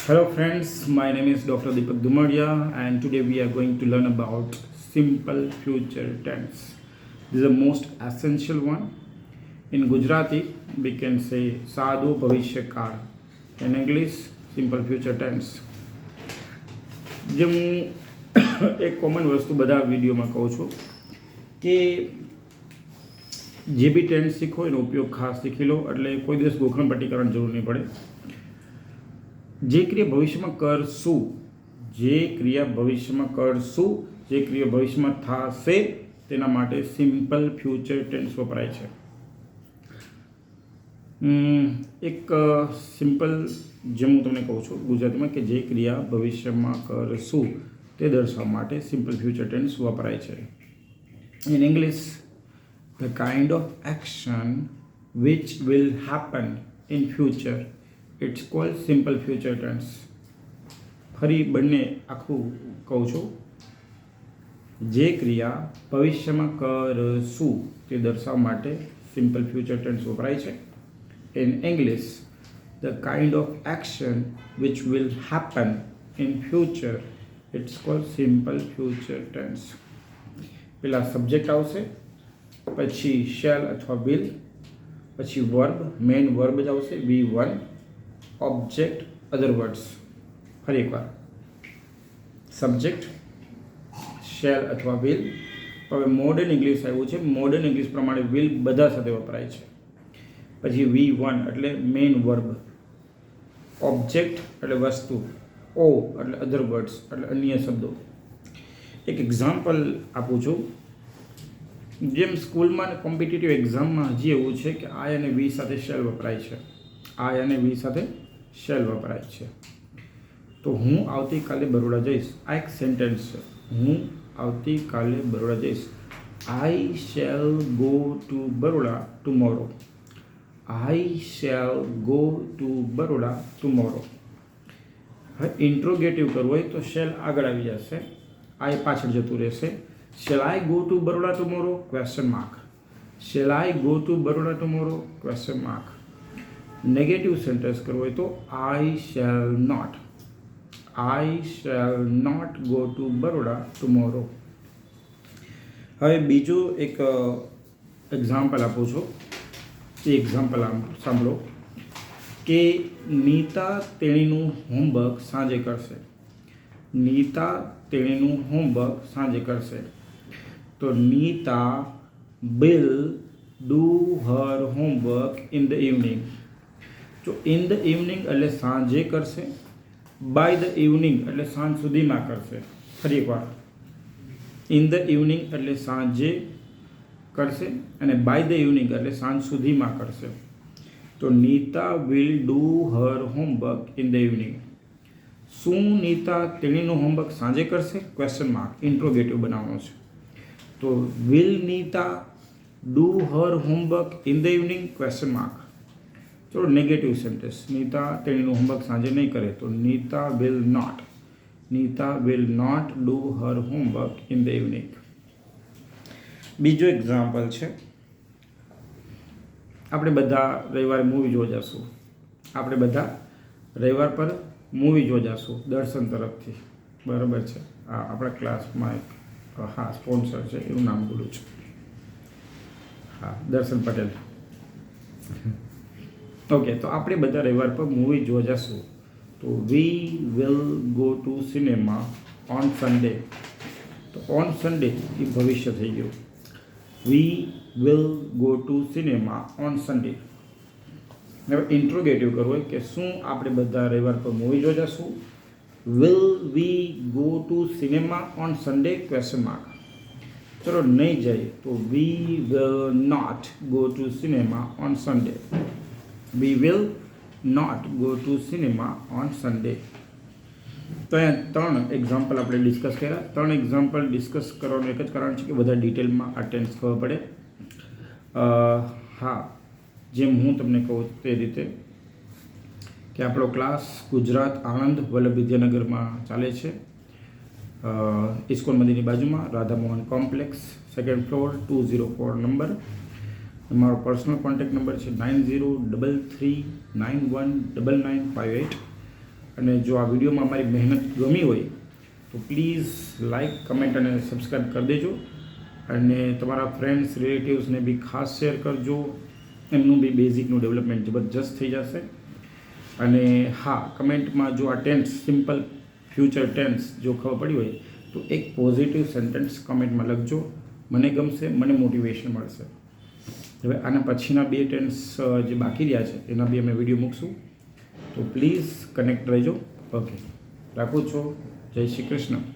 Hello friends, my name is Dr. Deepak Dumadia and today we are going to learn about simple future tense. This is the most essential one. In Gujarati, we can say Sadhu Bhavishya Kal. In English, simple future tense. જે હું એક common વસ્તુ બધા વિડીયોમાં કહું છું કે જે બી ટેન્સ શીખો એનો ઉપયોગ ખાસ શીખી લો એટલે કોઈ દિવસ ગોખણપટ્ટી કરવાની જરૂર નહીં પડે. જે ક્રિયા ભવિષ્યમાં કરશું, જે ક્રિયા ભવિષ્યમાં કરશું, જે ક્રિયા ભવિષ્યમાં થશે તેના માટે સિમ્પલ ફ્યુચર ટેન્સ વપરાય છે. એક સિમ્પલ જે હું તમને કહું છું ગુજરાતીમાં કે જે ક્રિયા ભવિષ્યમાં કરશું તે દર્શાવવા માટે સિમ્પલ ફ્યુચર ટેન્સ વપરાય છે. In English, the kind of action which will happen in future, it's called simple future tense. ફરી બંને આખું કહું છું. જે ક્રિયા ભવિષ્યમાં કરશું તે દર્શાવવા માટે સિમ્પલ ફ્યુચર ટેન્સ વપરાય છે. In English, the kind of action which will happen in future, it's called simple future tense. પહેલા સબ્જેક્ટ આવશે, પછી શેલ અથવા વિલ, પછી વર્બ, મેઇન વર્બ જ આવશે V1, ઓબ્જેક્ટ, અધર વર્ડ્સ. ફરી એકવાર સબ્જેક્ટ, શેલ અથવા વિલ. હવે મોડર્ન ઇંગ્લિશ આવ્યું છે, મોડર્ન ઇંગ્લિશ પ્રમાણે વિલ બધા સાથે વપરાય છે. પછી V1 એટલે મેઇન વર્બ, ઓબ્જેક્ટ એટલે વસ્તુ, O એટલે અધર વર્ડ્સ એટલે અન્ય શબ્દો. એક એક્ઝામ્પલ આપું છું. જેમ સ્કૂલમાં અને કોમ્પિટિટિવ એક્ઝામમાં હજી એવું છે કે આઈ અને વી સાથે શેલ વપરાય છે. આઈ અને વી સાથે શેલ વપરાય છે. તો હું આવતીકાલે બરોડા જઈશ, આ એક સેન્ટેન્સ છે. હું આવતીકાલે બરોડા જઈશ. આઈ shell go to Baroda tomorrow. I shall go to Baroda tomorrow. હવે ઇન્ટ્રોગેટિવ કરવું હોય તો શેલ આગળ આવી જશે, આઈ પાછળ જતું રહેશે. Shall I go to Baroda tomorrow? Question mark. Shall I go to Baroda tomorrow? Question mark. Negative sentence કરવું હોય તો I shall not. I shall not go to Baroda tomorrow. હવે બીજું એક એક્ઝામ્પલ આપું છું. એ એક્ઝામ્પલ સાંભળો કે નીતા તેણીનું હોમવર્ક સાંજે કરશે. નીતા તેણીનું હોમવર્ક સાંજે કરશે. તો Nita will do her homework in the evening. તો in the evening એટલે સાંજે કરશે. by the evening એટલે સાંજ સુધીમાં કરશે. ફરી એકવાર, in the evening એટલે સાંજે કરશે અને બાય ધ ઇવનિંગ એટલે સાંજ સુધીમાં કરશે. તો Nita will do her homework in the evening. શું નીતા તેણીનું હોમવર્ક સાંજે કરશે? Question mark. ઇન્ટ્રોગેટિવ બનાવવાનો છે. તો will Nita do her homework in the evening? Question mark. ચલો નેગેટિવ સેન્ટેન્સ, નીતા તેણીનું હોમવર્ક સાંજે નહીં કરે તો Nita will not. Nita will not do her homework in the evening. બીજો એક્ઝામ્પલ છે. આપણે બધા રવિવારે મૂવી જોવા જશું. આપણે બધા રવિવાર પર મૂવી જોવા જશું દર્શન તરફથી. બરાબર છે. હા, આપણા ક્લાસમાં એક હા સ્પોન્સર છે, એવું નામ બોલું છું. હા, દર્શન પટેલ. ઓકે, તો આપણે બધા રવિવાર પર મૂવી જોવા જશું. તો we will go to cinema on Sunday. તો ઓન સન્ડે એ ભવિષ્ય થઈ ગયું. We will go to cinema on Sunday. હવે ઇન્ટ્રોગેટિવ કરવું હોય કે શું આપણે બધા રવિવાર પર મૂવી જોવા જશું? Will we go to cinema on Sunday? Question mark. ચલો નહીં જાય તો we will not go to cinema on Sunday. We will not go to cinema on Sunday. તો અહીંયા 3 એક્ઝામ્પલ આપણે ડિસ્કસ કર્યા. 3 એક્ઝામ્પલ ડિસ્કસ કરવાનું એક જ કારણ છે કે બધા ડિટેલમાં આ ટેન્સ ખબર પડે. હા, જેમ હું તમને કહું તે રીતે કે આપણો ક્લાસ ગુજરાત આણંદ વલ્લભ વિદ્યાનગરમાં ચાલે છે. ઇસ્કોન મંદિરની બાજુમાં Radha Mohan complex, 2nd floor, 204 number. મારો પર્સનલ કોન્ટેક્ટ નંબર છે 9033919958. અને જો આ વિડીયોમાં અમારી મહેનત ગમી હોય તો પ્લીઝ લાઇક, કમેન્ટ અને સબસ્ક્રાઈબ કરી દેજો. અને તમારા ફ્રેન્ડ્સ, રિલેટિવ્સને બી ખાસ શેર કરજો. એમનું બી બેઝિકનું ડેવલપમેન્ટ જબરજસ્ત થઈ જશે. અને હા, કમેન્ટમાં જો આ ટેન્સ, સિમ્પલ ફ્યુચર ટેન્સ જો ખબર પડી હોય તો એક પોઝિટિવ સેન્ટેન્સ કમેન્ટમાં લખજો. મને ગમશે, મને મોટિવેશન મળશે. હવે આના પછીના 2 ટેન્સ જે બાકી રહ્યા છે એના બી અમે વિડીયો મૂકશું. તો પ્લીઝ કનેક્ટ રહેજો. ઓકે, રાખું છું. જય શ્રી કૃષ્ણ.